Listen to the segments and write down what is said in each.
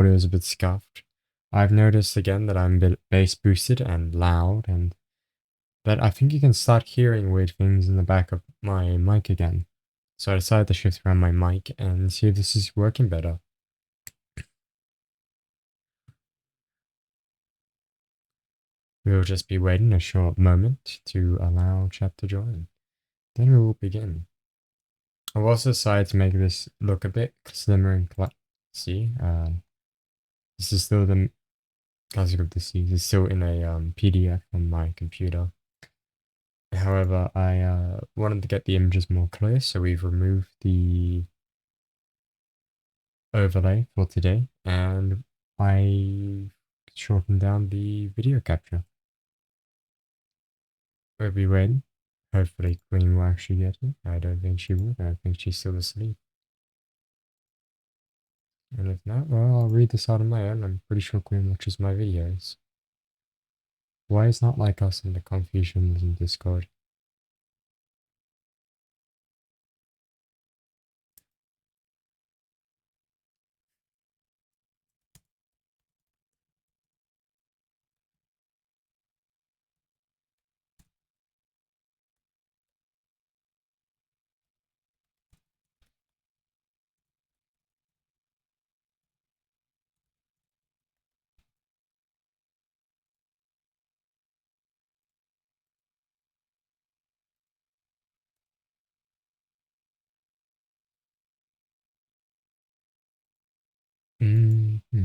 audio is a bit scuffed. I've noticed again that I'm a bit bass boosted and loud, and that I think you can start hearing weird things in the back of my mic again. So I decided to shift around my mic and see if this is working better. We'll just be waiting a short moment to allow chat to join. Then we will begin. I've also decided to make this look a bit slimmer and classy. This is still the classic of the seas. It's still in a PDF on my computer. However, I wanted to get the images more clear, so we've removed the overlay for today, and I shortened down the video capture. We'll be waiting. Hopefully Queen will actually get it. I don't think she will. I think she's still asleep. And if not, well, I'll read this out on my own. I'm pretty sure Queen watches my videos. Why is not like us in the Confucians in Discord? Mm-hmm.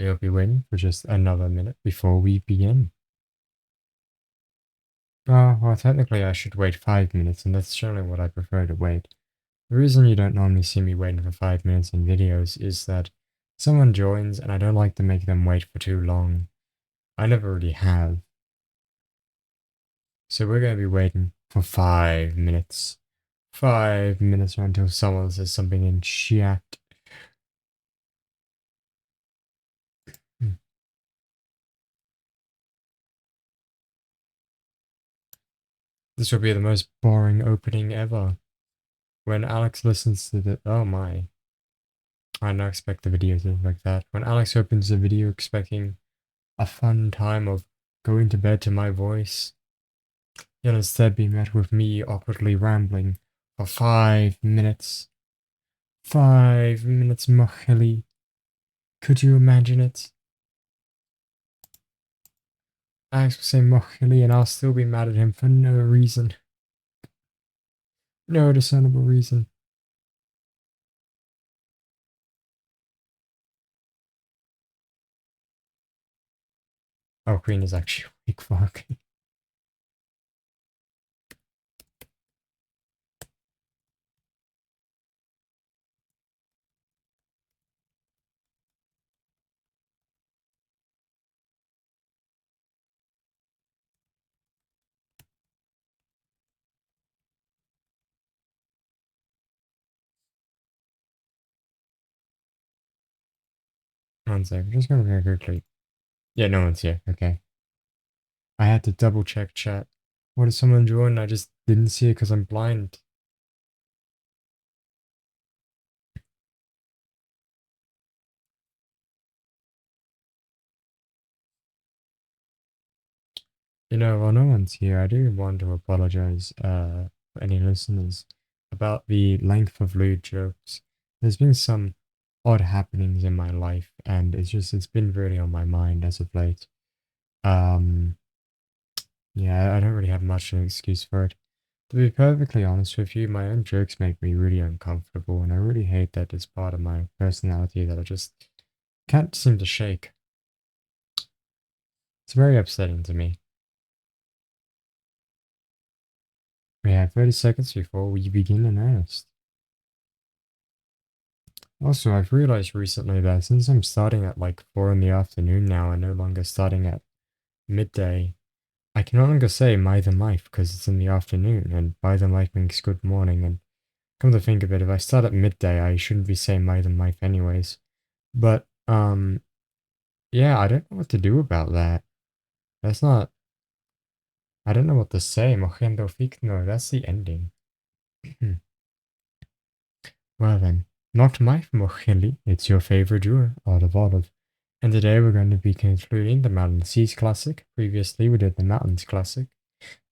We'll be waiting for just another minute before we begin. Well, technically I should wait 5 minutes, and that's generally what I prefer to wait. The reason you don't normally see me waiting for 5 minutes in videos is that someone joins and I don't like to make them wait for too long. I never really have. So we're going to be waiting for 5 minutes. 5 minutes or until someone says something in chat. This will be the most boring opening ever. When Alex listens to the... Oh my. I don't expect the video to look like that. When Alex opens the video expecting a fun time of going to bed to my voice, he'll instead be met with me awkwardly rambling for 5 minutes. 5 minutes, Moheli. Could you imagine it? Alex will say Moheli and I'll still be mad at him for no reason. No discernible reason. Oh, Queen is actually awake. Fuck. 1 sec, I'm just gonna very quickly. Yeah, no one's here. Okay. I had to double check chat. What if someone joined? I just didn't see it because I'm blind. While no one's here, I do want to apologize for any listeners about the length of lewd jokes. There's been some odd happenings in my life, and it's been really on my mind as of late. Um, yeah, I don't really have much of an excuse for it. To be perfectly honest with you, my own jokes make me really uncomfortable, and I really hate that it's part of my personality that I just can't seem to shake. It's very upsetting to me. We have 30 seconds before we begin in earnest. Also, I've realized recently that since I'm starting at like 4 in the afternoon now and no longer starting at midday, I can no longer say my than life because it's in the afternoon, and my than life means good morning, and come to think of it, if I start at midday, I shouldn't be saying my than life anyways. But, yeah, I don't know what to do about that. That's not... I don't know what to say. Mojendo ficno, that's the ending. Well then, not my Mochili, it's your favorite duo, Art of Olive. And today we're going to be concluding the Mountain Seas Classic. Previously we did the Mountains Classic.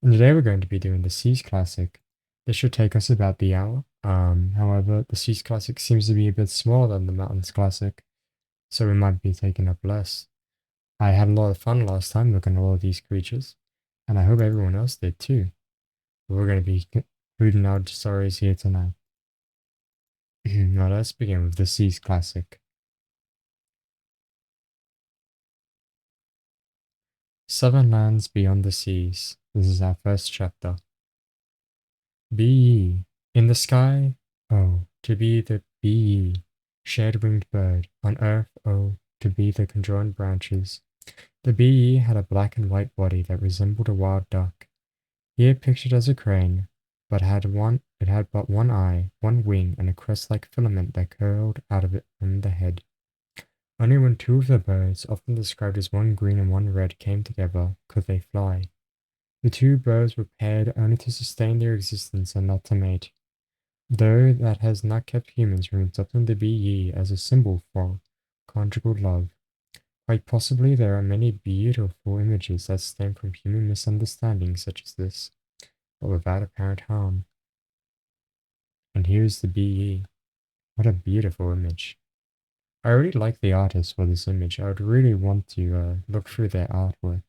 And today we're going to be doing the Seas Classic. This should take us about the hour. However, the Seas Classic seems to be a bit smaller than the Mountains Classic, so we might be taking up less. I had a lot of fun last time looking at all of these creatures, and I hope everyone else did too. We're going to be concluding our stories here tonight. Now let's begin with the Seas Classic. Seven Lands Beyond the Seas. This is our first chapter. Be ye in the sky, oh, to be the be ye, shared-winged bird, on earth, oh, to be the conjoined branches. The be ye had a black and white body that resembled a wild duck, here pictured as a crane, but it had but one eye, one wing, and a crest-like filament that curled out of it from the head. Only when two of the birds, often described as one green and one red, came together, could they fly. The two birds were paired only to sustain their existence and not to mate, though that has not kept humans from adopting the bee as a symbol for conjugal love. Quite possibly there are many beautiful images that stem from human misunderstandings such as this, but without apparent harm. And here's the bee. What a beautiful image. I really like the artist for this image. I would really want to look through their artwork.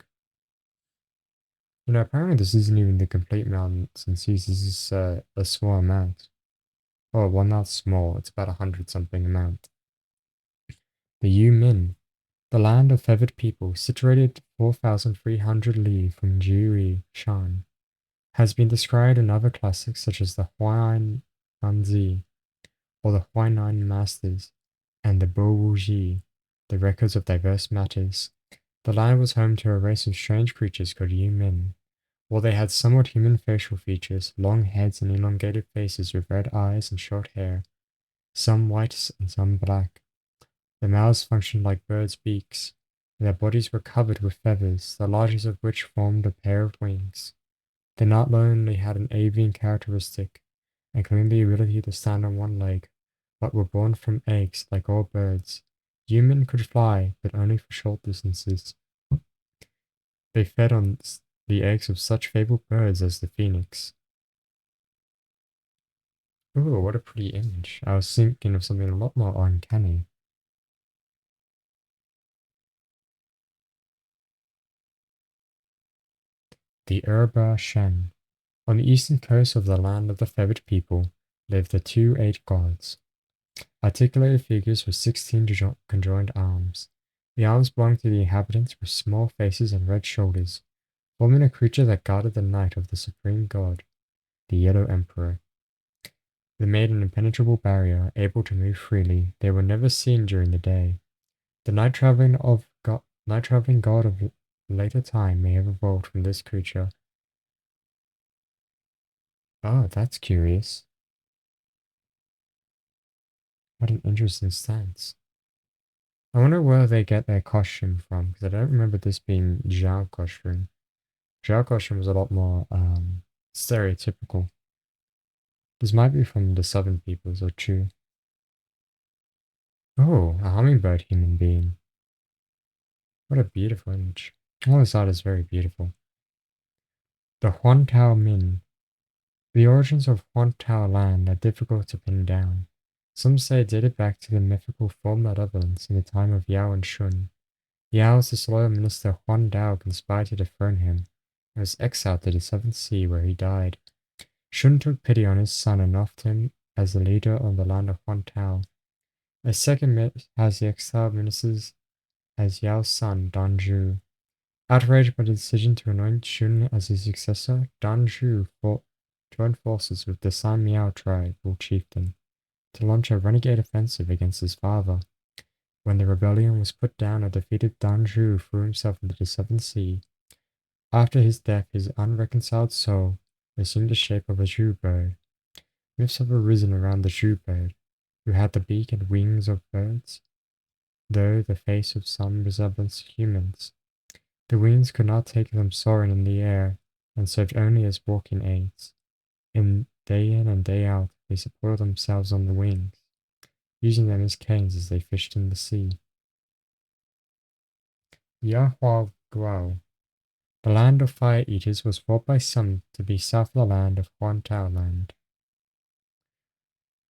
Apparently this isn't even the complete Mountains and Seas. This is a small amount. Oh, well, not small. It's about 100-something amount. The Yu Min, the land of feathered people, situated 4,300 li from Jiui Shan, has been described in other classics such as the Huayan Nanzi, or the Huainan Masters, and the Bo Wu Ji, the records of diverse matters. The land was home to a race of strange creatures called Yu Min. While they had somewhat human facial features, long heads and elongated faces with red eyes and short hair, some white and some black. Their mouths functioned like birds' beaks. Their bodies were covered with feathers, the largest of which formed a pair of wings. They not only had an avian characteristic, including the ability to stand on one leg, but were born from eggs like all birds. Human could fly, but only for short distances. They fed on the eggs of such fabled birds as the phoenix. Ooh, what a pretty image. I was thinking of something a lot more uncanny. The Urba Shen. On the eastern coast of the land of the feathered people lived the 2-8 gods, articulated figures with 16 conjoined arms. The arms belonged to the inhabitants with small faces and red shoulders, forming a creature that guarded the night of the supreme god, the Yellow Emperor. They made an impenetrable barrier, able to move freely. They were never seen during the day. The night-traveling god of later time may have evolved from this creature. Oh, that's curious. What an interesting stance. I wonder where they get their costume from, because I don't remember this being Zhao costume. Zhao costume was a lot more stereotypical. This might be from the southern peoples or Chu. Oh, a hummingbird human being. What a beautiful image. All this art is very beautiful. The Huantao Min. The origins of Huantao land are difficult to pin down. Some say it dated back to the mythical four malevolence in the time of Yao and Shun. Yao's disloyal minister Huan Dao conspired to dethrone him and was exiled to the Seventh Sea where he died. Shun took pity on his son and offered him as the leader of the land of Huantao. A second myth has the exiled ministers as Yao's son, Dan Zhu. Outraged by the decision to anoint Shun as his successor, Dan Zhu joined forces with the San Miao tribal chieftain to launch a renegade offensive against his father. When the rebellion was put down, a defeated Dan Zhu threw himself into the Seventh Sea. After his death, his unreconciled soul assumed the shape of a Zhu bird. Myths have arisen around the Zhu bird, who had the beak and wings of birds, though the face of some resemblance to humans. The wings could not take them soaring in the air, and served only as walking aids. Day in and day out, they supported themselves on the wings, using them as canes as they fished in the sea. Yahua Guao. The land of fire eaters was thought by some to be south of the land of Huantao land.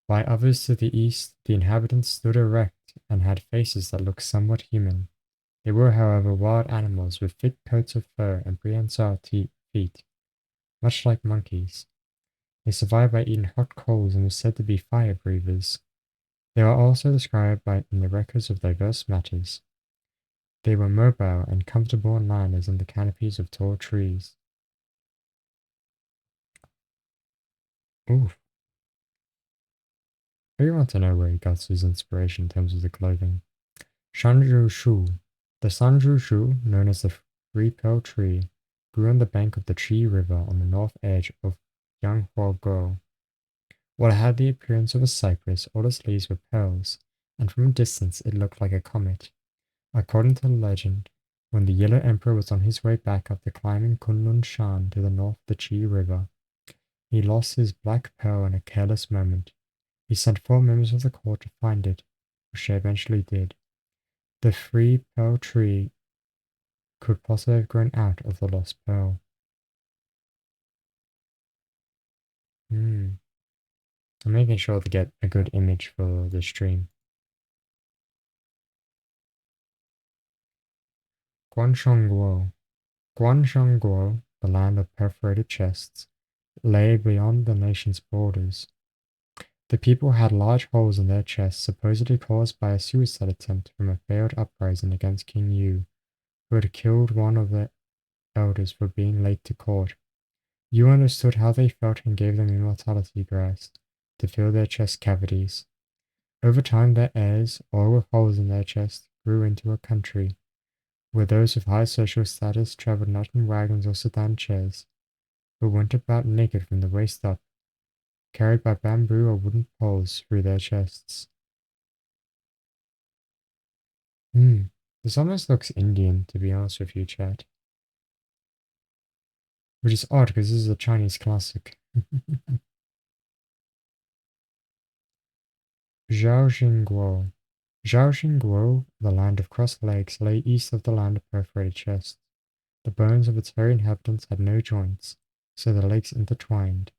By others to the east, the inhabitants stood erect and had faces that looked somewhat human. They were, however, wild animals with thick coats of fur and prehensile feet, much like monkeys. They survived by eating hot coals and were said to be fire breathers. They are also described in the records of diverse matters. They were mobile and comfortable on land as in the canopies of tall trees. Oof. I want to know where he got his inspiration in terms of the clothing. Shanzhu Shu. The Sanzhu Shu, known as the Three Pearl Tree, grew on the bank of the Chi River on the north edge of Yanghuaguo. While it had the appearance of a cypress, all its leaves were pearls, and from a distance it looked like a comet. According to legend, when the Yellow Emperor was on his way back after climbing Kunlun Shan to the north of the Chi River, he lost his black pearl in a careless moment. He sent 4 members of the court to find it, which they eventually did. The Three Pearl Tree could possibly have grown out of the lost pearl. I'm making sure to get a good image for the stream. Guanshengguo. Guanshengguo, the land of perforated chests, lay beyond the nation's borders. The people had large holes in their chests, supposedly caused by a suicide attempt from a failed uprising against King Yu, who had killed one of the elders for being late to court. Yu understood how they felt and gave them immortality grass to fill their chest cavities. Over time, their heirs, all with holes in their chests, grew into a country where those with high social status traveled not in wagons or sedan chairs, but went about naked from the waist up, carried by bamboo or wooden poles through their chests. This almost looks Indian, to be honest with you, chat. Which is odd, because this is a Chinese classic. Zhaoxingguo. Zhaoxingguo, the land of crossed legs, lay east of the land of perforated chests. The bones of its very inhabitants had no joints, so the legs intertwined.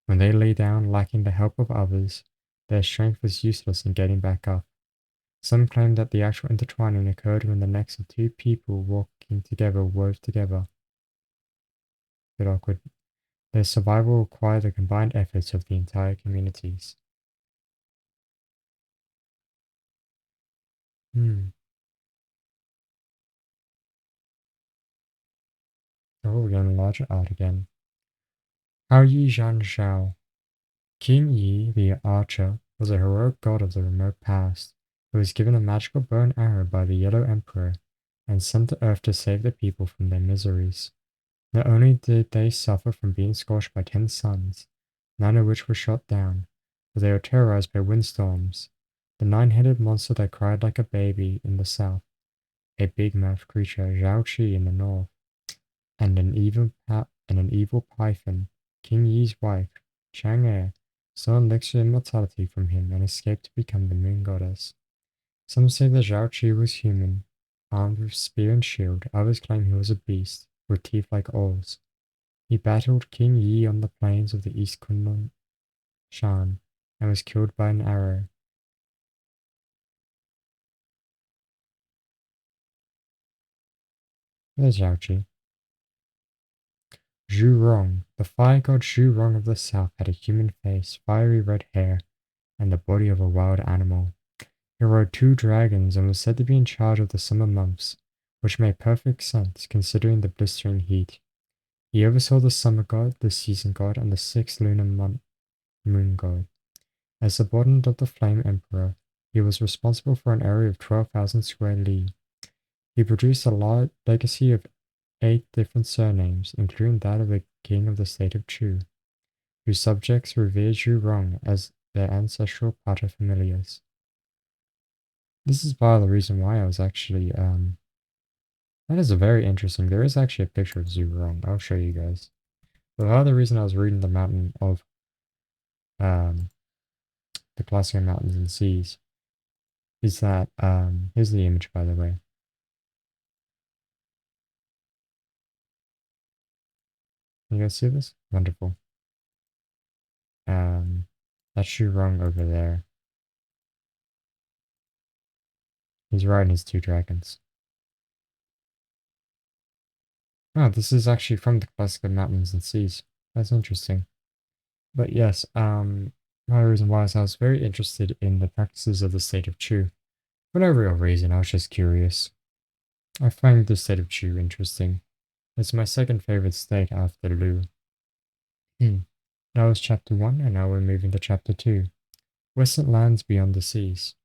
When they lay down, lacking the help of others, their strength was useless in getting back up. Some claim that the actual intertwining occurred when the necks of 2 people walking together wove together. Bit awkward. Their survival required the combined efforts of the entire communities. Oh, we're getting larger art again. Hao Yi Zhan Shao. King Yi, the archer, was a heroic god of the remote past, who was given a magical bow and arrow by the Yellow Emperor and sent to Earth to save the people from their miseries. Not only did they suffer from being scorched by 10 suns, 9 of which were shot down, but they were terrorized by windstorms, the 9-headed monster that cried like a baby in the south, a big-mouthed creature Zhao Qi in the north, and an evil python, King Yi's wife, Chang'e, saw an elixir immortality from him and escaped to become the moon goddess. Some say that Zhao Qi was human, armed with spear and shield. Others claim he was a beast, with teeth like oars. He battled King Yi on the plains of the East Kunlun Shan and was killed by an arrow. There's Zhao Qi. Zhu Rong. The fire god Zhu Rong of the south had a human face, fiery red hair, and the body of a wild animal. He rode 2 dragons and was said to be in charge of the summer months, which made perfect sense considering the blistering heat. He oversaw the summer god, the season god, and the 6th lunar moon god. As subordinate of the Flame Emperor, he was responsible for an area of 12,000 square li. He produced a large legacy of 8 different surnames, including that of the king of the state of Chu, whose subjects revered Zhu Rong as their ancestral paterfamilias. This is part of the reason why I was actually, that is a very interesting, there is actually a picture of Zhu Rong, I'll show you guys. But part of the reason I was reading the Mountain of um, the classical mountains and seas is that here's the image by the way. Can you guys see this? Wonderful. Um, that's Shu Rong over there. He's riding his two dragons. Oh, this is actually from the classical mountains and seas. That's interesting. But yes, my reason was I was very interested in the practices of the state of Chu. For no real reason, I was just curious. I find the state of Chu interesting. It's my second favorite state after Lu. That was chapter 1, and now we're moving to chapter 2. Western lands beyond the seas.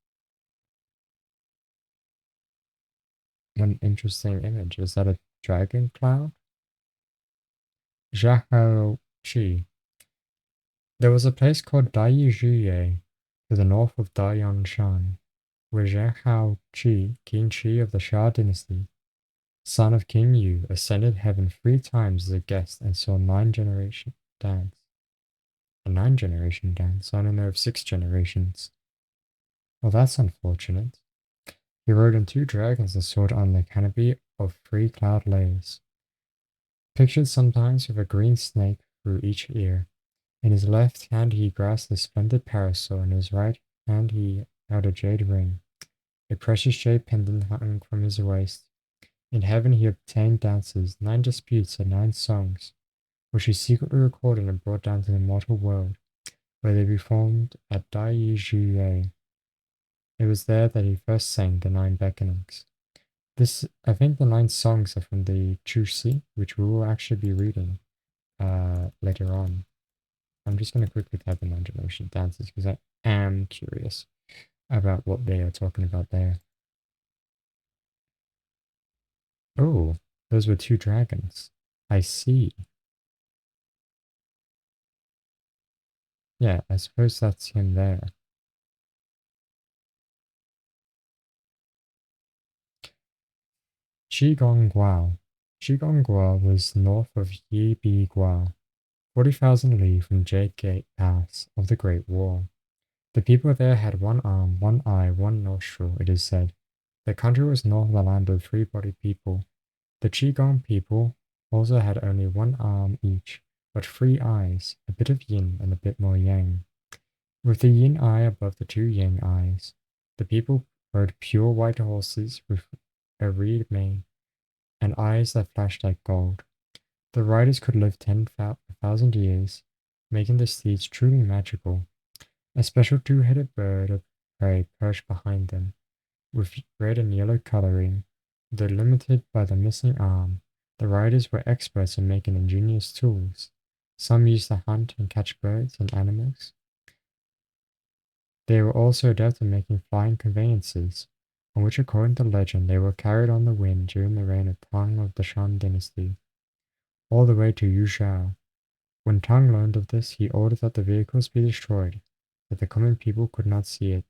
One interesting image. Is that a dragon cloud? Zhahao Chi. There was a place called Daiyujuye to the north of Dayanshan, where Zhahao Chi, King Qi of the Xia dynasty, son of King Yu, ascended heaven 3 times as a guest and saw 9 generation dance. A 9 generation dance. I don't know of 6 generations. Well, that's unfortunate. He rode on 2 dragons and soared on the canopy of 3 cloud layers, pictured sometimes with a green snake through each ear. In his left hand he grasped a splendid parasol, in his right hand he held a jade ring. A precious jade pendant hung from his waist. In heaven he obtained dances, 9 disputes, and 9 songs, which he secretly recorded and brought down to the mortal world, where they performed at Daiyujuye. It was there that he first sang the 9 beckonings. I think the 9 songs are from the Chusi, which we will actually be reading later on. I'm just going to quickly type in 9 generation dances because I am curious about what they are talking about there. Oh, those were 2 dragons. I see. Yeah, I suppose that's him there. Qigongguo. Qigongguo was north of Yibiguo, 40,000 li from Jade Gate Pass of the Great Wall. The people there had 1 arm, 1 eye, 1 nostril, it is said. The country was north of the land of 3-bodied people. The Qigong people also had only 1 arm each, but 3 eyes, a bit of yin and a bit more yang. With the yin eye above the 2 yang eyes, the people rode pure white horses with a reed mane and eyes that flashed like gold. The riders could live 10,000 years, making the steeds truly magical. A special 2-headed bird of prey perched behind them, with red and yellow coloring. Though limited by the missing arm, the riders were experts in making ingenious tools. Some used to hunt and catch birds and animals. They were also adept at making flying conveyances, on which according to legend they were carried on the wind during the reign of Tang of the Shan dynasty, all the way to Yuzhou. When Tang learned of this, he ordered that the vehicles be destroyed, that the common people could not see it.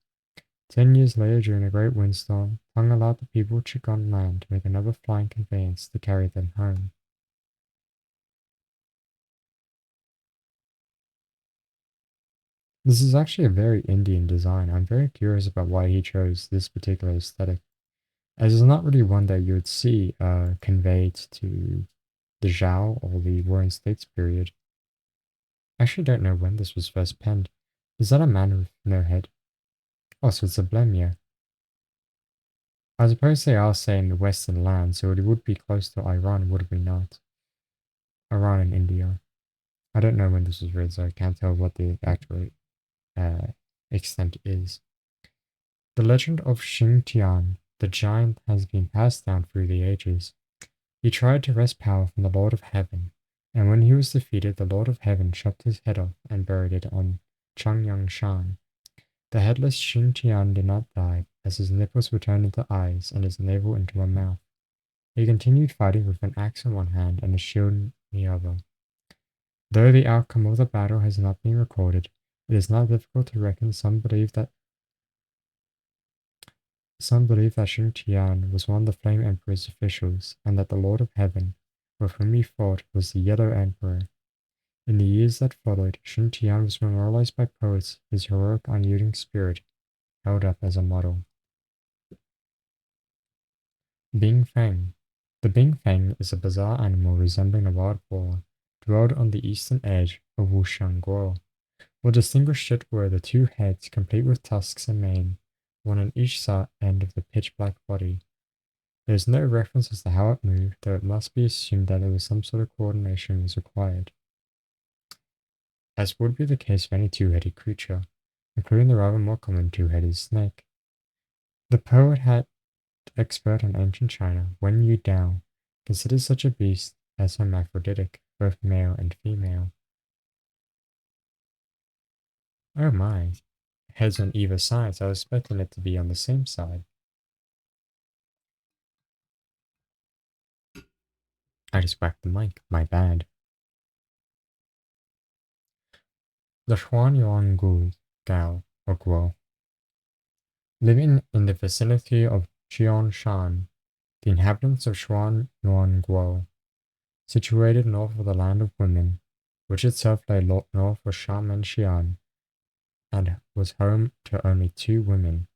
10 years later, during a great windstorm, Tang allowed the people of Chigon land to make another flying conveyance to carry them home. This is actually a very Indian design. I'm very curious about why he chose this particular aesthetic, as it's not really one that you would see conveyed to the Zhao or the Warring States period. I actually don't know when this was first penned. Is that a man with no head? Oh, so it's a Blemia. I suppose they are saying the Western land, so it would be close to Iran, would we not? Iran and India. I don't know when this was written, so I can't tell what the actual uh, extent is. The legend of Xingtian, the giant, has been passed down through the ages. He tried to wrest power from the Lord of Heaven, and when he was defeated, the Lord of Heaven chopped his head off and buried it on Changyangshan. The headless Xingtian did not die, as his nipples were turned into eyes and his navel into a mouth. He continued fighting with an axe in one hand and a shield in the other. Though the outcome of the battle has not been recorded, it is not difficult to reckon some believe that Xingtian was one of the Flame Emperor's officials, and that the Lord of Heaven, with whom he fought, was the Yellow Emperor. In the years that followed, Shen Tian was memorialized by poets, his heroic, unyielding spirit held up as a model. Bing Feng. The Bing Feng is a bizarre animal resembling a wild boar, dwelled on the eastern edge of Wuxiangguo. What distinguished it were the two heads, complete with tusks and mane, one on each side end of the pitch-black body. There is no reference as to how it moved, though it must be assumed that there was some sort of coordination was required, as would be the case for any two-headed creature, including the rather more common two-headed snake. The poet had expert on ancient China, Wen Yu Dao, considers such a beast as hermaphroditic, both male and female. Oh my, heads on either side, so I was expecting it to be on the same side. I just whacked the mic, my bad. The Huanyuan Gao, or Guo, living in the vicinity of Qianshan, the inhabitants of Xuanyuan situated north of the Land of Women, which itself lay north of Xiamen and was home to only two women,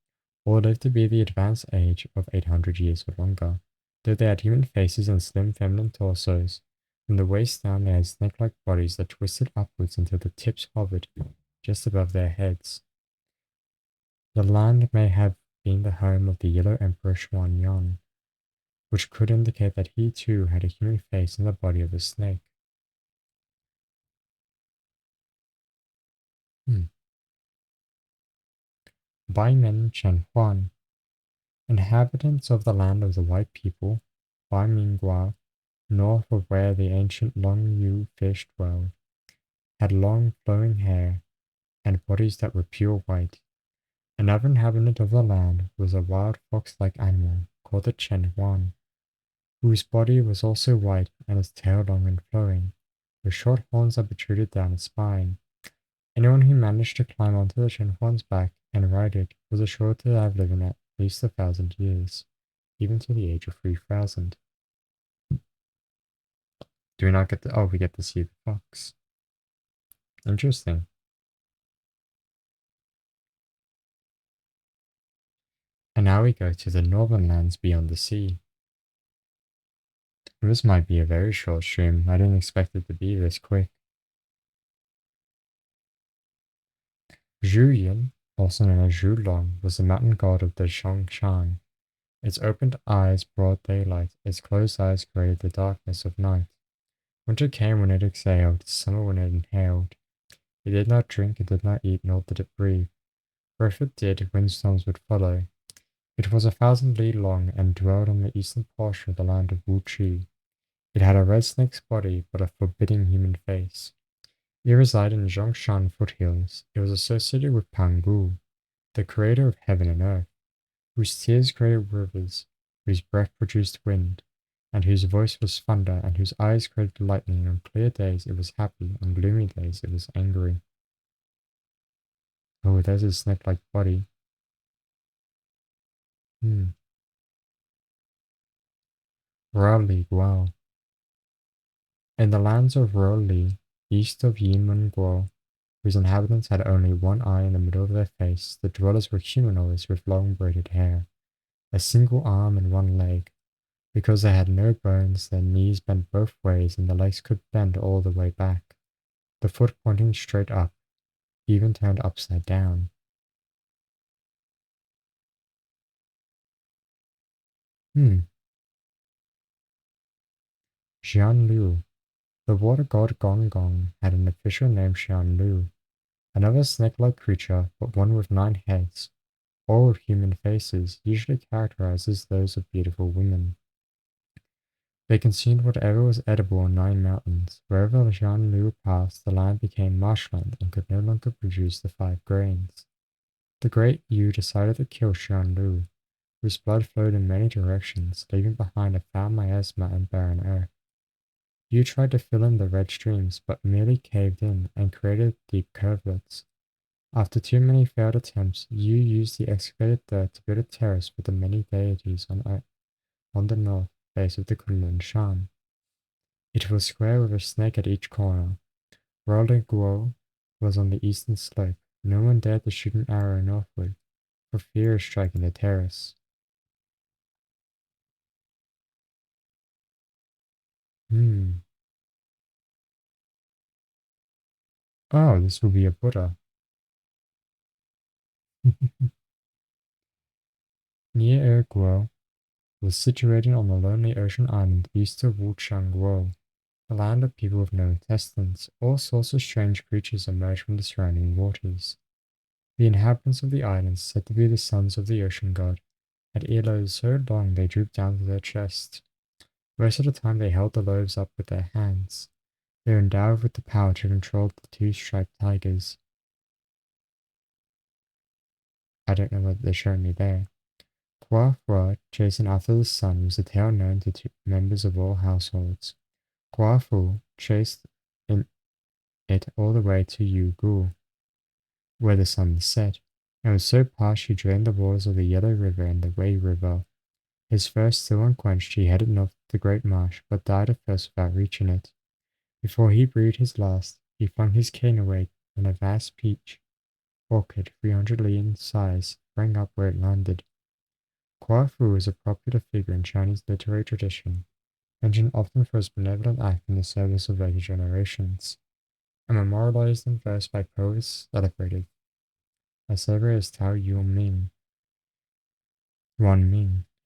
all lived to be the advanced age of 800 years or longer. Though they had human faces and slim feminine torsos, from the waist down they had snake-like bodies that twisted upwards until the tips hovered just above their heads. The land may have been the home of the Yellow Emperor Xuanyuan, which could indicate that he too had a human face and the body of a snake. Baimen Chenhuan, inhabitants of the land of the white people, Baimingguo, north of where the ancient Long-Yu fish dwelled, had long flowing hair and bodies that were pure white. Another inhabitant of the land was a wild fox-like animal called the Chenhuan, whose body was also white and its tail long and flowing, with short horns that protruded down its spine. Anyone who managed to climb onto the Chenhuan's back and ride it was assured to have lived at least 1,000 years, even to the age of 3,000. Do we not get to? Oh, we get to see the fox. Interesting. And now we go to the northern lands beyond the sea. This might be a very short stream. I didn't expect it to be this quick. Zhuyin, also known as Zhulong, was the mountain god of the Zhongshan. Its opened eyes brought daylight, its closed eyes created the darkness of night. Winter came when it exhaled, summer when it inhaled. It did not drink, it did not eat, nor did it breathe. For if it did, windstorms would follow. It was 1,000 li long and dwelled on the eastern portion of the land of Wuqi. It had a red snake's body, but a forbidding human face. It resided in Zhongshan foothills. It was associated with Pangu, the creator of heaven and earth, whose tears created rivers, whose breath produced wind, and whose voice was thunder, and whose eyes created lightning. On clear days it was happy, on gloomy days it was angry. Oh, there's his snake-like body. Raleigh Guo. In the lands of Raleigh, east of Yimenguo, whose inhabitants had only one eye in the middle of their face, the dwellers were humanoids with long braided hair, a single arm and one leg. Because they had no bones, their knees bent both ways and the legs could bend all the way back, the foot pointing straight up, even turned upside down. Xianlu. The water god Gong Gong had an official name Xianlu, another snake-like creature, but one with 9 heads, all with human faces, usually characterized as those of beautiful women. They consumed whatever was edible on 9 mountains. Wherever Xianlu passed, the land became marshland and could no longer produce the 5 grains. The great Yu decided to kill Xianlu, whose blood flowed in many directions, leaving behind a foul miasma and barren earth. Yu tried to fill in the red streams, but merely caved in and created deep curvelets. After too many failed attempts, Yu used the excavated dirt to build a terrace with the many deities on the north face of the Kunlun Shan. It was square with a snake at each corner. World Guo was on the eastern slope. No one dared to shoot an arrow northward, for fear of striking the terrace. Hmm. Oh, this will be a Buddha. Near Guo was situated on the lonely ocean island east of Wuchang Guo, a land of people with no intestines. All sorts of strange creatures emerged from the surrounding waters. The inhabitants of the island, said to be the sons of the ocean god, had earlobes so long they drooped down to their chests. Most of the time they held the loaves up with their hands. They were endowed with the power to control the two striped tigers. I don't know what they're showing me there. Hua Hua, chasing after the sun, was a tale known to members of all households. Hua Fu chased in it all the way to Yu Gu, where the sun set, and was so parched he drained the waters of the Yellow River and the Wei River. His thirst still unquenched, he headed north to the great marsh, but died of thirst without reaching it. Before he breathed his last, he flung his cane away, and a vast peach orchid, 300 li in size, sprang up where it landed. Hua Fu is a popular figure in Chinese literary tradition, mentioned often for his benevolent act in the service of later generations, and memorialized in verse by poets celebrated as celebrated as Tao Yuan Ming.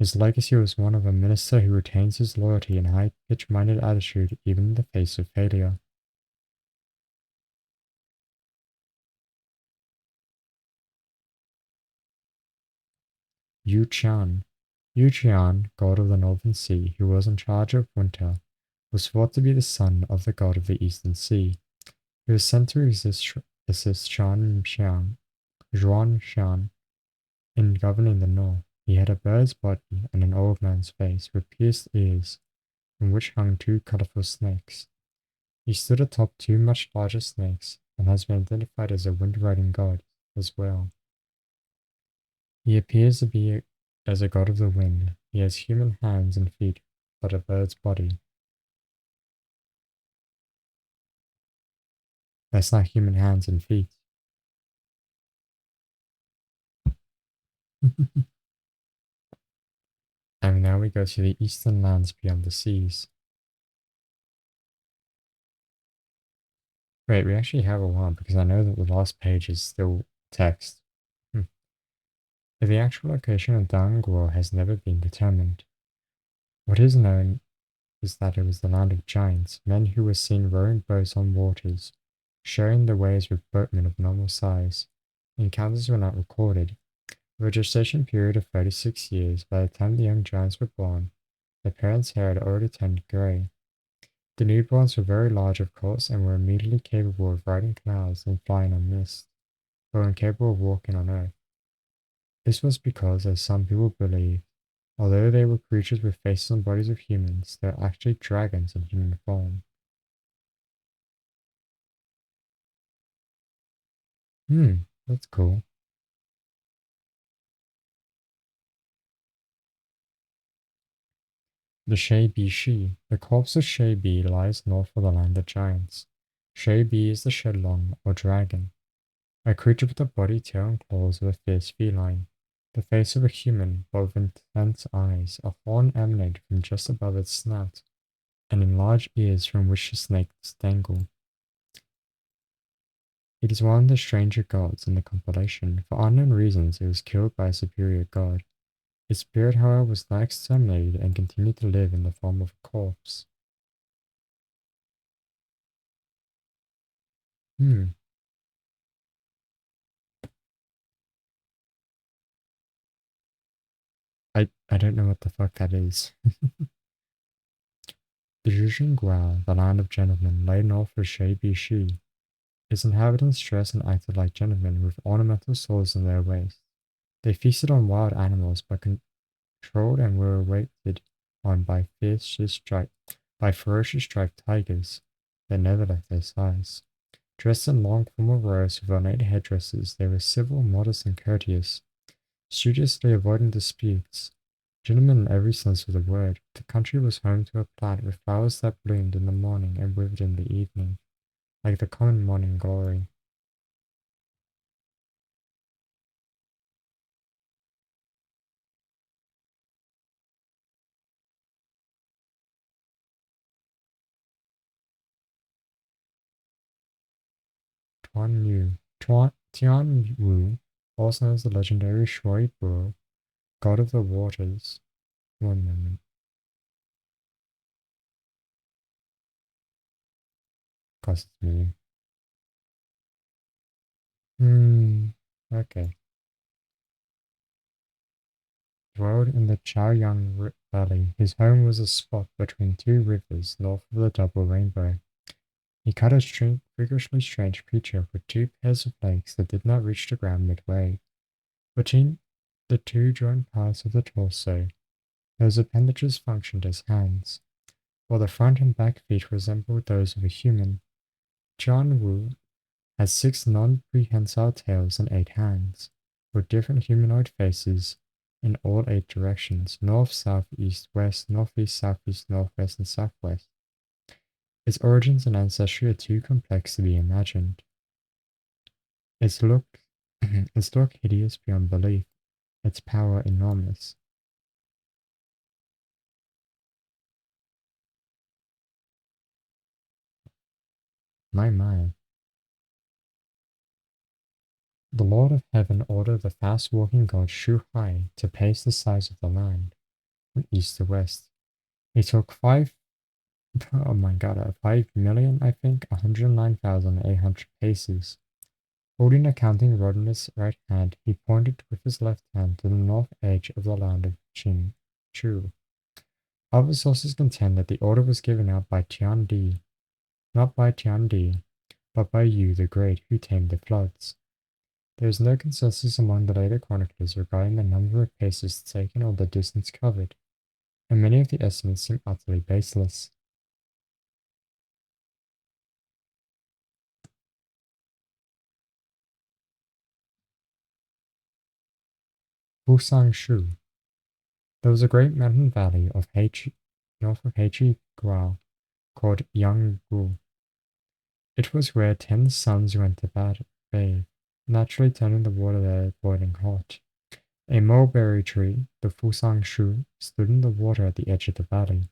His legacy was one of a minister who retains his loyalty and high-pitched-minded attitude even in the face of failure. Yu Qian. Yu Qian, god of the northern sea, who was in charge of winter, was thought to be the son of the god of the eastern sea. He was sent to assist Zhuan Xian in governing the north. He had a bird's body and an old man's face, with pierced ears, from which hung two colorful snakes. He stood atop two much larger snakes, and has been identified as a wind-riding god as well. He appears to be as a god of the wind. He has human hands and feet, but a bird's body. That's not human hands and feet. And now we go to the eastern lands beyond the seas. Wait, we actually have a one because I know that the last page is still text. Hmm. The actual location of Danguo has never been determined. What is known is that it was the land of giants, men who were seen rowing boats on waters, sharing the waves with boatmen of normal size. Encounters were not recorded. With a gestation period of 36 years, by the time the young giants were born, their parents' hair had already turned grey. The newborns were very large, of course, and were immediately capable of riding clouds and flying on mist, but were incapable of walking on earth. This was because, as some people believe, although they were creatures with faces and bodies of humans, they were actually dragons in human form. That's cool. The Shay Bi Shi. The corpse of Shay Bi lies north of the land of giants. Shay Bi is the Shenlong, or dragon, a creature with the body, tail, and claws of a fierce feline, the face of a human, but with intense eyes, a horn emanated from just above its snout, and enlarged ears from which the snakes dangle. It is one of the stranger gods in the compilation. For unknown reasons, it was killed by a superior god. Its spirit, however, was not exterminated and continued to live in the form of a corpse. Hmm. I don't know what the fuck that is. The Zhijingguo, the land of gentlemen, lay north of Shi. Its inhabitants dressed and acted like gentlemen with ornamental swords in their waists. They feasted on wild animals, but controlled and were waited on by ferocious striped tigers that never left their sides. Dressed in long formal robes with ornate headdresses, they were civil, modest, and courteous, studiously avoiding disputes. Gentlemen in every sense of the word, the country was home to a plant with flowers that bloomed in the morning and withered in the evening. like the common morning glory. Tian Wu, also known as the legendary Shui Bu, god of the waters. One moment. Costs me. Hmm. Okay. Dwelled in the Chaoyang Valley, his home was a spot between two rivers north of the Double Rainbow. He cut a freakishly strange creature with two pairs of legs that did not reach the ground midway. Between the two joined parts of the torso, those appendages functioned as hands, while the front and back feet resembled those of a human. John Wu has six non-prehensile tails and eight hands, with different humanoid faces in all eight directions: north, south, east, west, northeast, southeast, northwest, and southwest. Its origins and ancestry are too complex to be imagined. Its look, its look hideous beyond belief, its power enormous. My. The Lord of Heaven ordered the fast-walking god Shu Hai to pace the size of the land from east to west. He took oh my god, 5 million, I think, 109,800 paces. Holding a counting rod in his right hand, he pointed with his left hand to the north edge of the land of Chu. Other sources contend that the order was given out by Tian Di, not by Tian Di, but by Yu the Great, who tamed the floods. There is no consensus among the later chroniclers regarding the number of paces taken or the distance covered, and many of the estimates seem utterly baseless. Fusang Shu. There was a great mountain valley north of Heichi Guao called Yanggu. It was where 10 suns went to bathe, naturally turning the water there boiling hot. A mulberry tree, the Fusang Shu, stood in the water at the edge of the valley.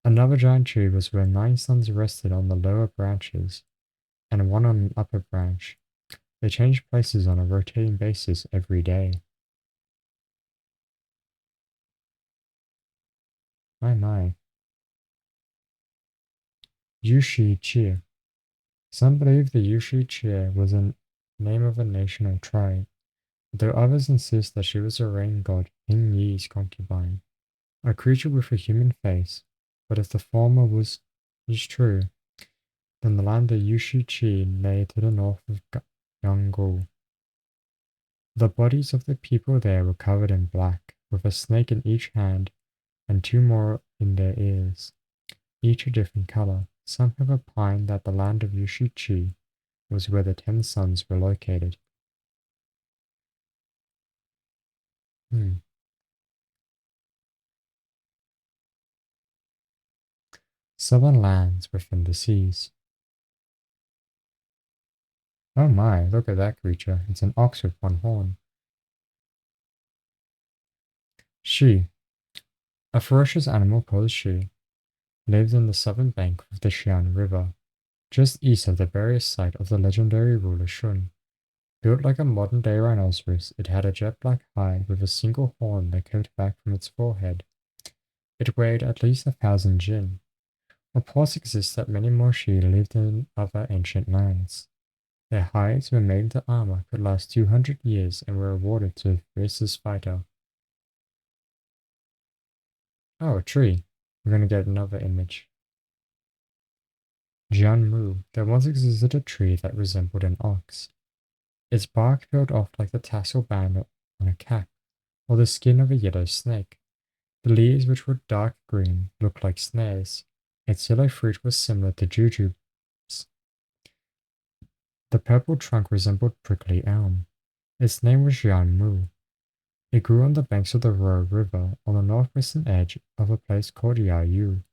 Another giant tree was where 9 suns rested on the lower branches, and one on an upper branch. They changed places on a rotating basis every day. My. Yushi Chia. Some believe the Yushi Chia was a name of a nation or tribe, though others insist that she was a rain god Ping Yi's concubine, a creature with a human face. But if the former is true, then the land of Yushi Chi lay to the north of Yanggu. The bodies of the people there were covered in black, with a snake in each hand and 2 more in their ears, each a different color. Some have opined that the land of Yushichi was where the 10 suns were located. Hmm. Southern lands within the seas. Oh my, look at that creature. It's an ox with one horn. She, a ferocious animal called She, lives on the southern bank of the Xian River, just east of the burial site of the legendary ruler Shun. Built like a modern-day rhinoceros, it had a jet-black hide with a single horn that curved back from its forehead. It weighed at least 1,000 jin. Reports exist that many more Shi lived in other ancient lands. Their hides, when made into armor, could last 200 years and were awarded to the fiercest fighter. Oh, a tree. We're gonna get another image. Jianmu. There once existed a tree that resembled an ox. Its bark peeled off like the tassel band on a cap, or the skin of a yellow snake. The leaves, which were dark green, looked like snares. Its yellow fruit was similar to jujubes. The purple trunk resembled prickly elm. Its name was Jianmu. It grew on the banks of the Ro River on the northwestern edge of a place called Yayu.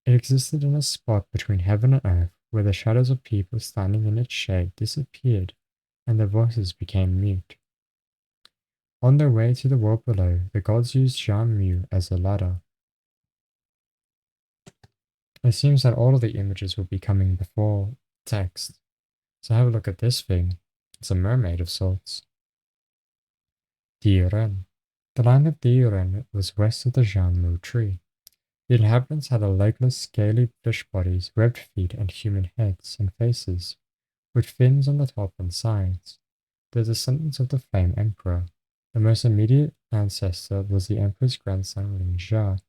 It existed in a spot between heaven and earth where the shadows of people standing in its shade disappeared and the voices became mute. On their way to the world below, the gods used Shan Mu as a ladder. It seems that all of the images will be coming before text. So have a look at this thing. It's a mermaid of sorts. Diren. The land of Diren was west of the Jianmu tree. The inhabitants had a legless, scaly fish bodies, webbed feet, and human heads and faces, with fins on the top and sides. The descendants of the Flame Emperor. The most immediate ancestor was the Emperor's grandson Ling Jia.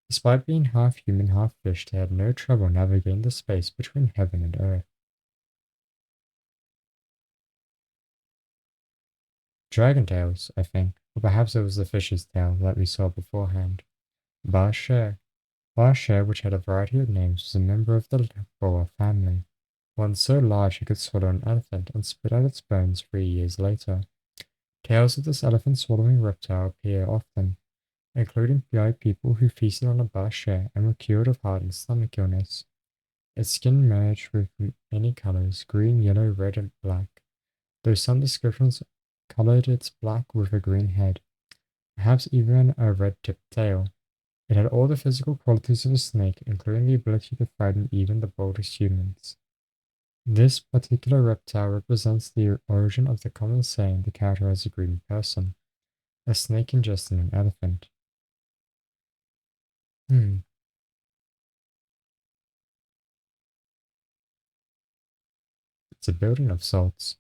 Despite being half human, half fish, they had no trouble navigating the space between heaven and earth. Dragon tails, I think, or perhaps it was the fish's tail that we saw beforehand. Ba She. Ba She, which had a variety of names, was a member of the boa family, one so large it could swallow an elephant and spit out its bones 3 years later. Tales of this elephant-swallowing reptile appear often, including by people who feasted on a Ba She and were cured of heart and stomach illness. Its skin merged with many colors, green, yellow, red, and black, though some descriptions colored its black with a green head, perhaps even a red-tipped tail. It had all the physical qualities of a snake, including the ability to frighten even the boldest humans. This particular reptile represents the origin of the common saying to characterize a green person, a snake ingesting an elephant. It's a building of sorts.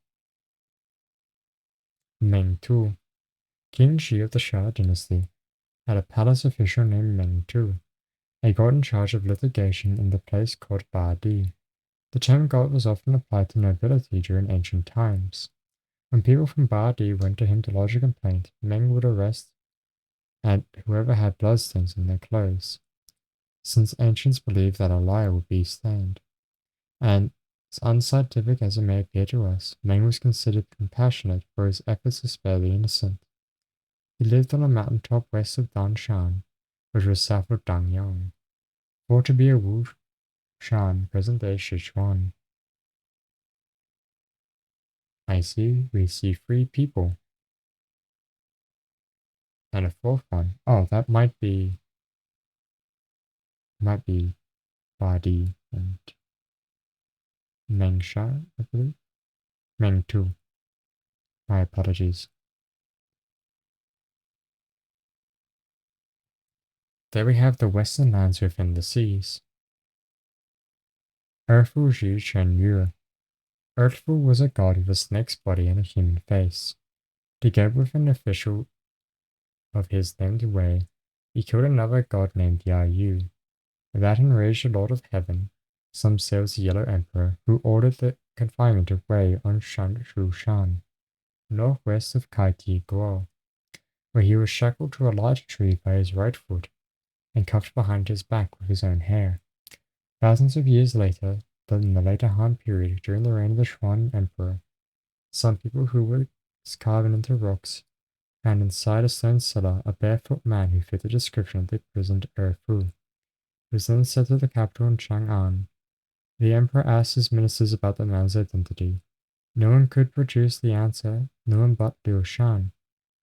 Meng Tu. King Shi of the Xia dynasty had a palace official named Meng Tu, a god in charge of litigation in the place called Ba Di. The term god was often applied to nobility during ancient times. When people from Ba Di went to him to lodge a complaint, Meng would arrest and whoever had bloodstains on their clothes, since ancients believed that a liar would be stained. And as unscientific as it may appear to us, Meng was considered compassionate for his efforts to spare the innocent. He lived on a mountain top west of Danshan, which was south of Dangyang, thought to be a Wushan, present-day Sichuan. I see, we see 3 people. And a 4th one. Oh, that might be Badi and Mengsha, I believe. Meng Tu. My apologies. There we have the western lands within the seas. Erfu Zhi Chen Yu. Erfu was a god with a snake's body and a human face. Together with an official of his named Wei, he killed another god named Ya Yu. That enraged the Lord of Heaven, some say it was the Yellow Emperor, who ordered the confinement of Wei on Shan, northwest of Kaiti Guo, where he was shackled to a large tree by his right foot and cuffed behind his back with his own hair. Thousands of years later, in the later Han period, during the reign of the Xuan Emperor, some people who were carved into rocks found inside a stone cellar a barefoot man who fit the description of the imprisoned Erfu. He was then sent to the capital in Chang'an. The emperor asked his ministers about the man's identity. No one could produce the answer, no one but Liu Shan,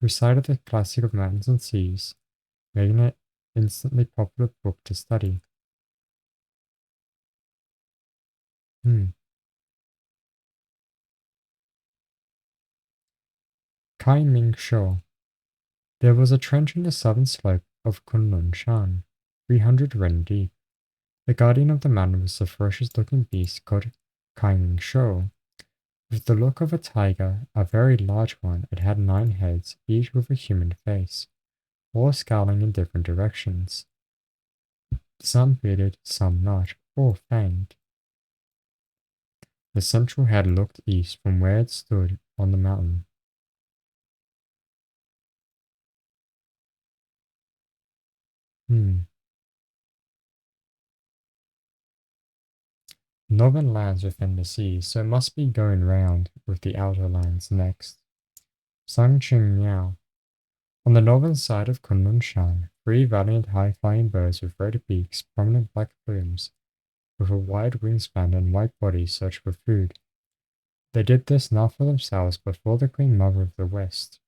who cited the classic of mountains and seas, making it an instantly popular book to study. Kai Ming Shou. There was a trench in the southern slope of Kunlun Shan, 300 ren deep. The guardian of the mountain was a ferocious-looking beast called Kai Ming Shou. With the look of a tiger, a very large one, it had 9 heads, each with a human face, all scowling in different directions. Some bearded, some not, all fanged. The central head looked east from where it stood on the mountain. Northern lands within the sea, so must be going round with the outer lands next. Sang Ching Miao. On the northern side of Kunlun Shan, 3 valiant high-flying birds with red beaks, prominent black plumes, with a wide wingspan and white body searched for food. They did this not for themselves, but for the Queen Mother of the West,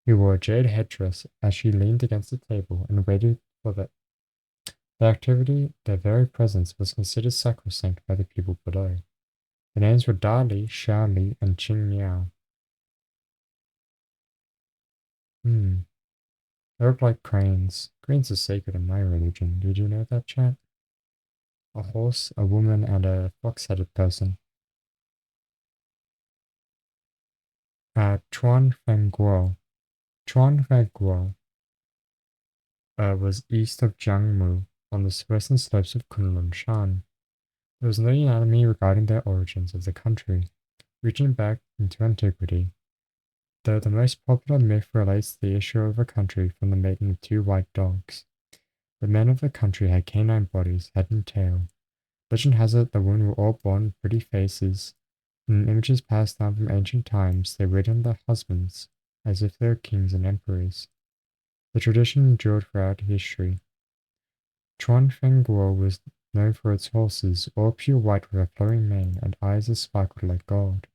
who wore a jade headdress as she leaned against the table and waited for the activity. Their very presence was considered sacrosanct by the people below. The names were Da Li, Xiao Li, and Qing Miao. Hmm, they look like cranes. Cranes are sacred in my religion. Did you know that, chat? A horse, a woman, and a fox-headed person. Chuan Fengguo. Chuan Fengguo was east of Jiangmu on the western slopes of Kunlun Shan. There was no unanimity regarding the origins of the country, reaching back into antiquity, though the most popular myth relates the issue of a country from the mating of two white dogs. The men of the country had canine bodies, head and tail. Legend has it the women were all born with pretty faces, and in images passed down from ancient times, they waited on their husbands as if they were kings and emperors. The tradition endured throughout history. Chuan Fengguo was known for its horses, all pure white with a flowing mane and eyes that sparkled like gold.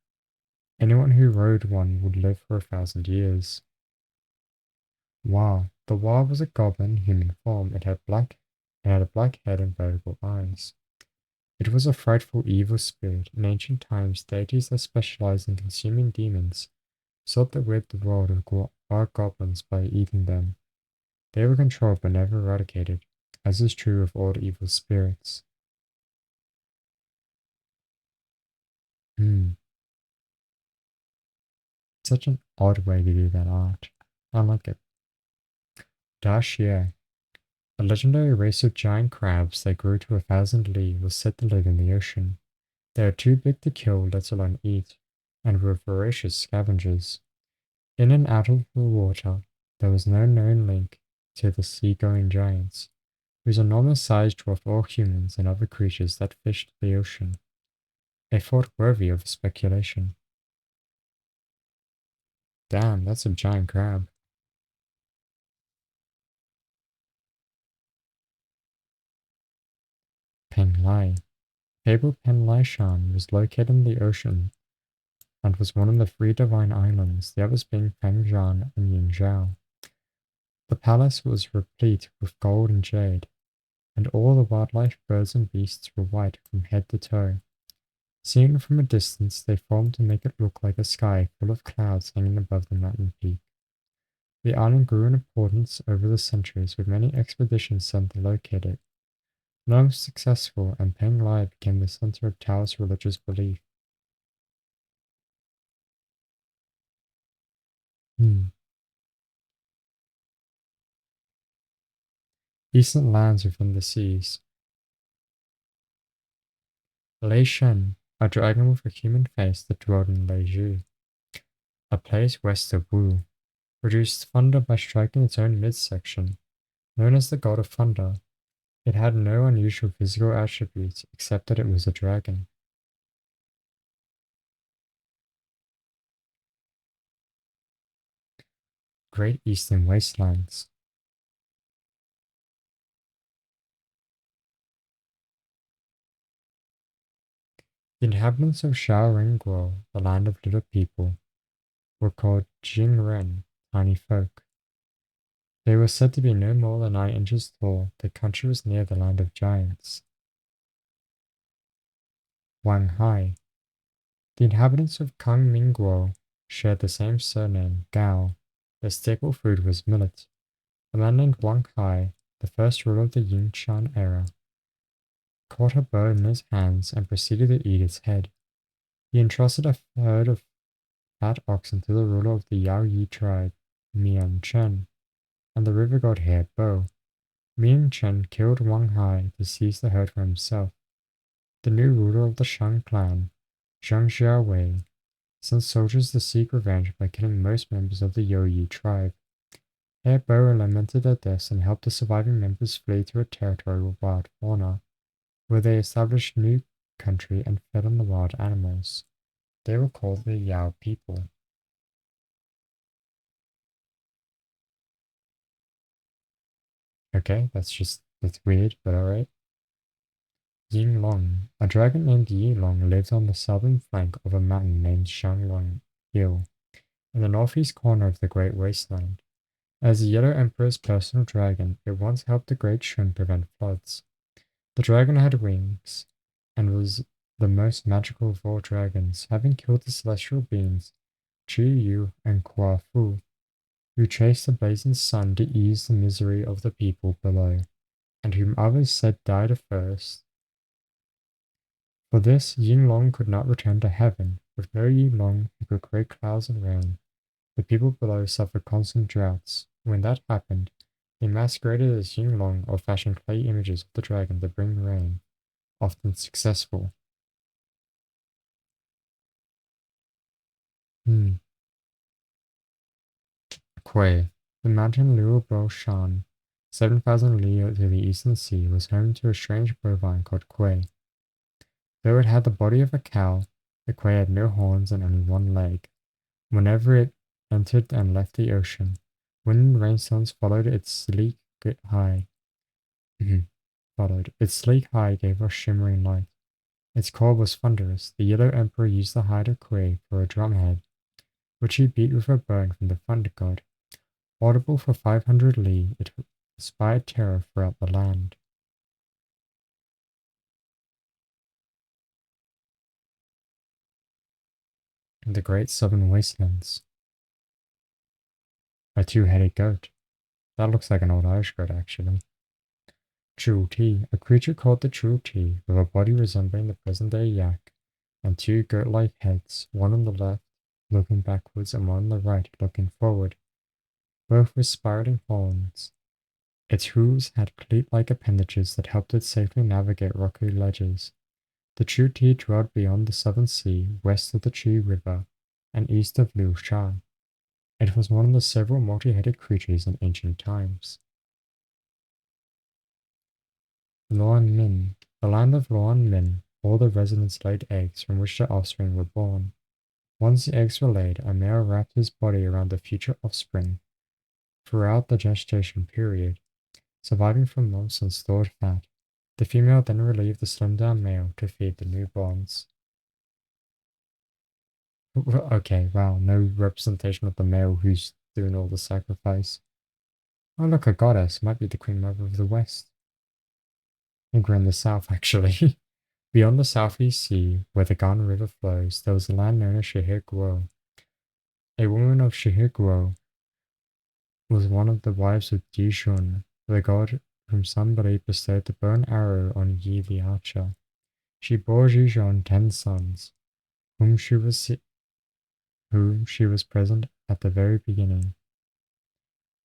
Anyone who rode one would live for 1,000 years. Wa. The Wa was a goblin human form. It had a black head and vertical eyes. It was a frightful evil spirit. In ancient times, deities that specialized in consuming demons sought to rid the world of wild goblins by eating them. They were controlled but never eradicated, as is true of all evil spirits. Hmm, such an odd way to do that art. I like it. Da Xie, a legendary race of giant crabs that grew to 1,000 li, was said to live in the ocean. They are too big to kill, let alone eat, and were voracious scavengers. In and out of the water, there was no known link to the sea-going giants, whose enormous size dwarfed all humans and other creatures that fished the ocean. A thought worthy of speculation. Damn, that's a giant crab. Penglai. Fable Penglai Shan was located in the ocean and was one of the three divine islands, the others being Fengjian and Yingzhou. The palace was replete with gold and jade, and all the wildlife, birds and beasts were white from head to toe. Seen from a distance, they formed to make it look like a sky full of clouds hanging above the mountain peak. The island grew in importance over the centuries, with many expeditions sent to locate it. None was successful, and Penglai became the center of Taoist religious belief. Hmm. Decent lands within the seas. Lei Shen, a dragon with a human face that dwelled in Leizhou, a place west of Wu, produced thunder by striking its own midsection. Known as the god of thunder, it had no unusual physical attributes except that it was a dragon. Great Eastern Wastelands. The inhabitants of Xiaoringguo, the land of little people, were called Jingren, tiny folk. They were said to be no more than 9 inches tall. The country was near the land of giants. Wanghai. The inhabitants of Kangmingguo shared the same surname, Gao. Their staple food was millet. A man named Wang Hai, the first ruler of the Yingshan era, caught a bird in his hands and proceeded to eat its head. He entrusted a herd of fat oxen to the ruler of the Yao Yi tribe, Mian Chen, and the river god He Bo. Mian Chen killed Wang Hai to seize the herd for himself. The new ruler of the Shang clan, Zhang Xiaowei, sent soldiers to seek revenge by killing most members of the Yao Yi tribe. He Bo lamented their deaths and helped the surviving members flee to a territory with wild fauna, where they established new country and fed on the wild animals. They were called the Yao people. Okay, that's weird, but alright. Yinglong. A dragon named Yinglong lived on the southern flank of a mountain named Shanglong Hill, in the northeast corner of the Great Wasteland. As the Yellow Emperor's personal dragon, it once helped the Great Shun prevent floods. The dragon had wings and was the most magical of all dragons, having killed the celestial beings Chi Yu and Kwa Fu, who chased the blazing sun to ease the misery of the people below, and whom others said died first. For this, Yinglong could not return to heaven. With no Yinglong who could create clouds and rain, the people below suffered constant droughts. When that happened, they masqueraded as Yinglong or fashioned clay images of the dragon to bring rain, often successful. Hmm. Kuei. The mountain Luobo Shan, 7,000 li to the eastern sea, was home to a strange bovine called Kuei. Though it had the body of a cow, the Kuei had no horns and only one leg. Whenever it entered and left the ocean, wind and rainstorms followed its sleek hide. Its sleek hide gave off shimmering light. Its call was thunderous. The Yellow Emperor used the hide of Kuei for a drumhead, which he beat with a bone from the thunder god. Audible for 500 li, it inspired terror throughout the land. In the great southern wastelands, a two-headed goat. That looks like an old Irish goat, actually. Chulti, a creature called the Chulti, with a body resembling the present-day yak, and two goat-like heads, one on the left looking backwards and one on the right looking forward, both with spiraling horns. Its hooves had cleat-like appendages that helped it safely navigate rocky ledges. The Chulti dwelled beyond the southern sea, west of the Chi River, and east of Liu Shan. It was one of the several multi-headed creatures in ancient times. Luan Min. The land of Luan Min, all the residents laid eggs from which their offspring were born. Once the eggs were laid, a male wrapped his body around the future offspring throughout the gestation period, surviving from lumps and stored fat. The female then relieved the slimmed-down male to feed the newborns. Okay, wow, no representation of the male who's doing all the sacrifice. Oh, look, a goddess. Might be the Queen Mother of the West. I think we're in the south, actually. Beyond the southeast sea, where the Gan River flows, there was a land known as Shihir Guo. A woman of Shihir Guo was one of the wives of Jishun, the god whom somebody bestowed the bow and arrow on Yi the archer. She bore Jishun 10 sons, whom she was present at the very beginning.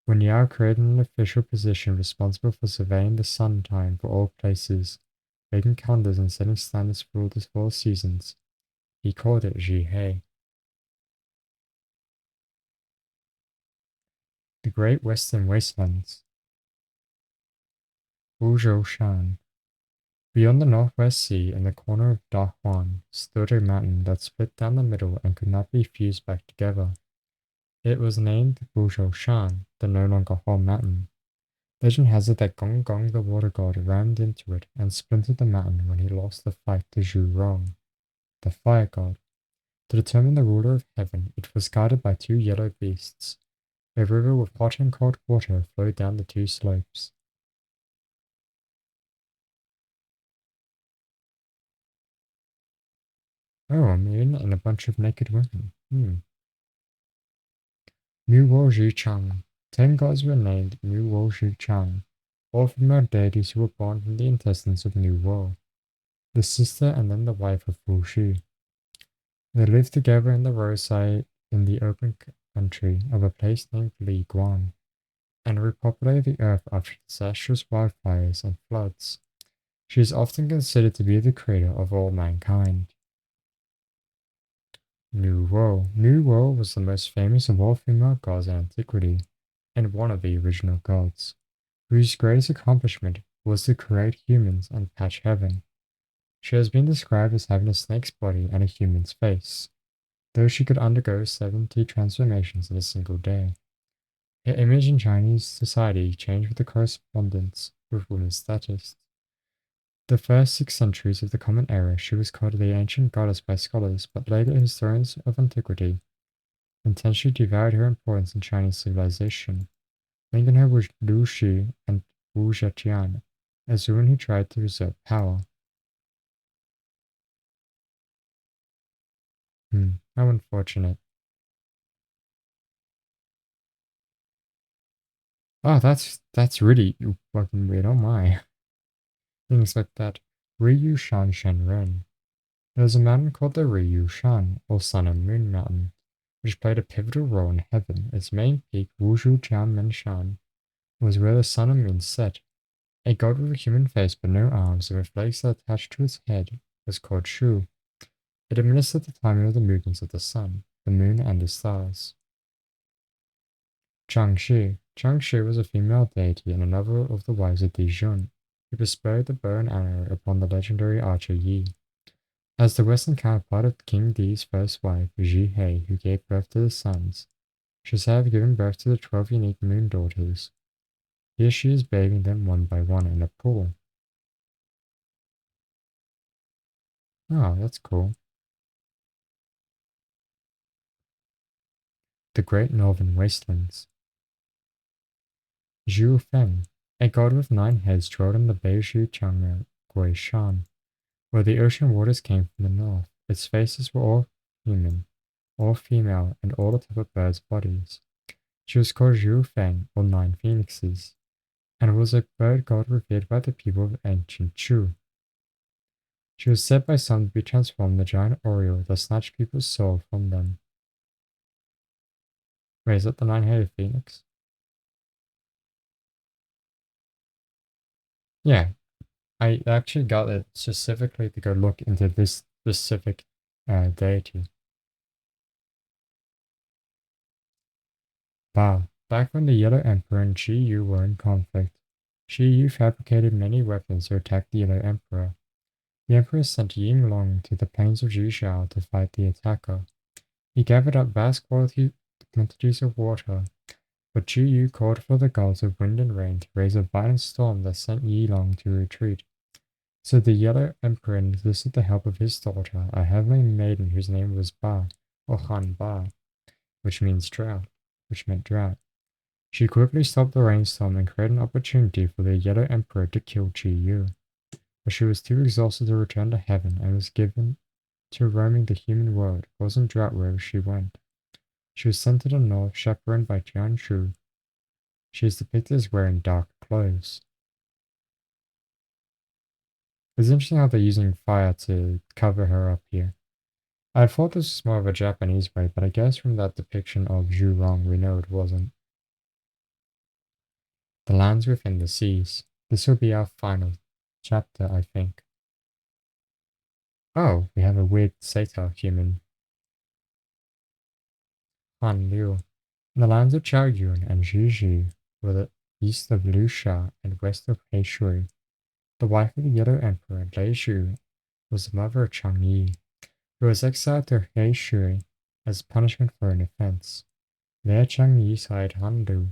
When Yao created an official position responsible for surveying the sun time for all places, making calendars and setting standards for all the 4 seasons, he called it Zhihei. The Great Western Wastelands. Wuzhou Shan. Beyond the Northwest Sea, in the corner of Dahuan, stood a mountain that split down the middle and could not be fused back together. It was named Wuzhou Shan, the no longer whole mountain. Legend has it that Gong Gong the water god rammed into it and splintered the mountain when he lost the fight to Zhu Rong, the fire god. To determine the ruler of heaven, it was guarded by 2 yellow beasts. A river with hot and cold water flowed down the 2 slopes. Oh, a moon and a bunch of naked women. Mu Wo Zhi Chang. 10 gods were named Mu Wo Zhi Chang, all female deities who were born from the intestines of Mu Wo, the sister and then the wife of Wu Shi. They lived together in the roadside in the open country of a place named Li Guan, and repopulated the earth after disastrous wildfires and floods. She is often considered to be the creator of all mankind. Nu Wo. Nu Wo was the most famous of all female gods in antiquity, and one of the original gods, whose greatest accomplishment was to create humans and patch heaven. She has been described as having a snake's body and a human's face, though she could undergo 70 transformations in a single day. Her image in Chinese society changed with the correspondence with women's status. The first 6 centuries of the Common Era, she was called the ancient goddess by scholars, but later historians of antiquity intentionally devalued her importance in Chinese civilization, linking her with Lu Xu and Wu Zetian as the one who tried to usurp power. How unfortunate. Oh, that's really fucking weird. Oh my. Things like that. Ryu Shan Shen Ren. There was a mountain called the Ryu Shan, or Sun and Moon Mountain, which played a pivotal role in heaven. Its main peak, Wuzhou Jianmen Shan, was where the sun and moon set. A god with a human face but no arms and with legs that attached to its head was called Shu. It administered the timing of the movements of the sun, the moon, and the stars. Changshi. Changshi was a female deity and another of the wives of Di Jun, who bestowed the bow and arrow upon the legendary archer Yi. As the western counterpart of King Di's first wife, Zhi He, who gave birth to the sons, she said have given birth to the 12 unique moon daughters. Here she is bathing them one by one in a pool. Oh, that's cool. The Great Northern Wastelands. Zhu Feng, a god with 9 heads, dwelled in the Beizhu Chang'e Guishan, where the ocean waters came from the north. Its faces were all human, all female, and all atop of birds' bodies. She was called Zhu Feng, or 9 Phoenixes, and was a bird god revered by the people of ancient Chu. She was said by some to be transformed the giant oriole that snatched people's soul from them. Wait, is that the 9-headed phoenix? Yeah, I actually got it specifically to go look into this specific deity. Wow, back when the Yellow Emperor and Shi Yu were in conflict, Shi Yu fabricated many weapons to attack the Yellow Emperor. The Emperor sent Ying Long to the plains of Zhizhao to fight the attacker. He gathered up vast quantities of water, but Shi Yu called for the gods of wind and rain to raise a violent storm that sent Yi Long to retreat. So the Yellow Emperor enlisted the help of his daughter, a heavenly maiden whose name was Ba, or Han Ba, which means drought, which meant drought. She quickly stopped the rainstorm and created an opportunity for the Yellow Emperor to kill Chi Yu, but she was too exhausted to return to heaven and was given to roaming the human world, causing drought wherever she went. She was sent to the north, chaperoned by Jian Shu. She is depicted as wearing dark clothes. It's interesting how they're using fire to cover her up here. I thought this was more of a Japanese way, but I guess from that depiction of Zhu Rong we know it wasn't. The lands within the seas. This will be our final chapter, I think. Oh, we have a weird Satyr human. Han Liu. In the lands of Chaoyun and Zhizhi were the east of Lusha and west of Heishui. The wife of the Yellow Emperor, Lei Shu, was the mother of Chang Yi, who was exiled to Heishui as punishment for an offense. There Chang Yi sired Han Lu,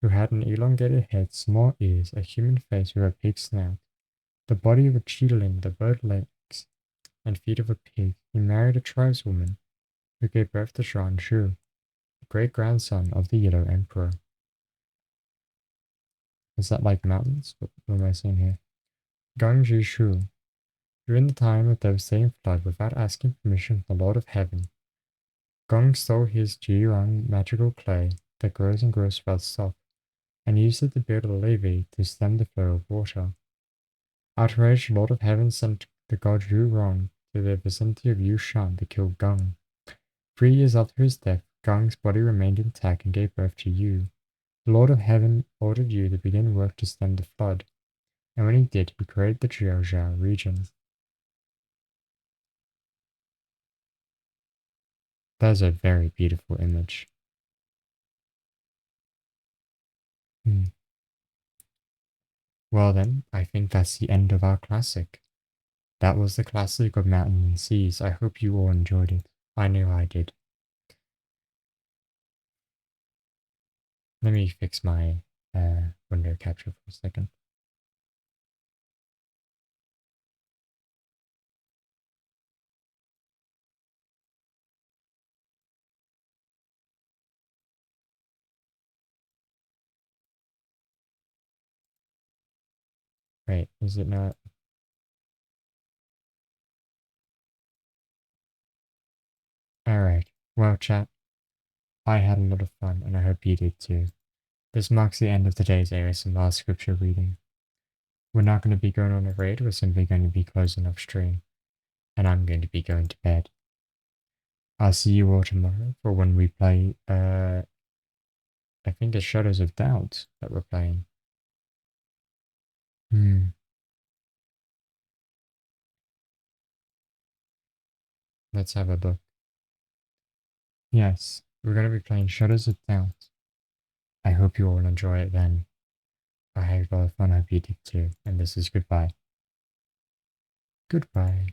who had an elongated head, small ears, a human face with a pig snout, the body of a cheetahling, the bird legs, and feet of a pig. He married a tribeswoman, who gave birth to Shan Shu, the great-grandson of the Yellow Emperor. Is that like mountains? What am I saying here? Gang Shu. During the time of devastating flood, without asking permission from the Lord of Heaven, Gong stole his Jirang magical clay that grows and grows without stop, and used it to build a levee to stem the flow of water. Outraged, Lord of Heaven sent the god Zhu Rong to the vicinity of Yushan to kill Geng. 3 years after his death, Geng's body remained intact and gave birth to Yu. The Lord of Heaven ordered Yu to begin work to stem the flood, and when he did, he created the Jiaozhou region. That is a very beautiful image. Hmm. Well then, I think that's the end of our classic. That was the classic of Mountains and Seas. I hope you all enjoyed it. I know I did. Let me fix my window capture for a second. Wait, is it not? Alright. Well, chat, I had a lot of fun, and I hope you did too. This marks the end of today's ASMR scripture reading. We're not going to be going on a raid, we're simply going to be closing off stream, and I'm going to be going to bed. I'll see you all tomorrow for when we play, I think it's Shadows of Doubt that we're playing. Let's have a look. Yes, we're going to be playing Shadows of Doubt. I hope you all enjoy it then. I had a lot of fun, I hope you did too, and this is goodbye. Goodbye.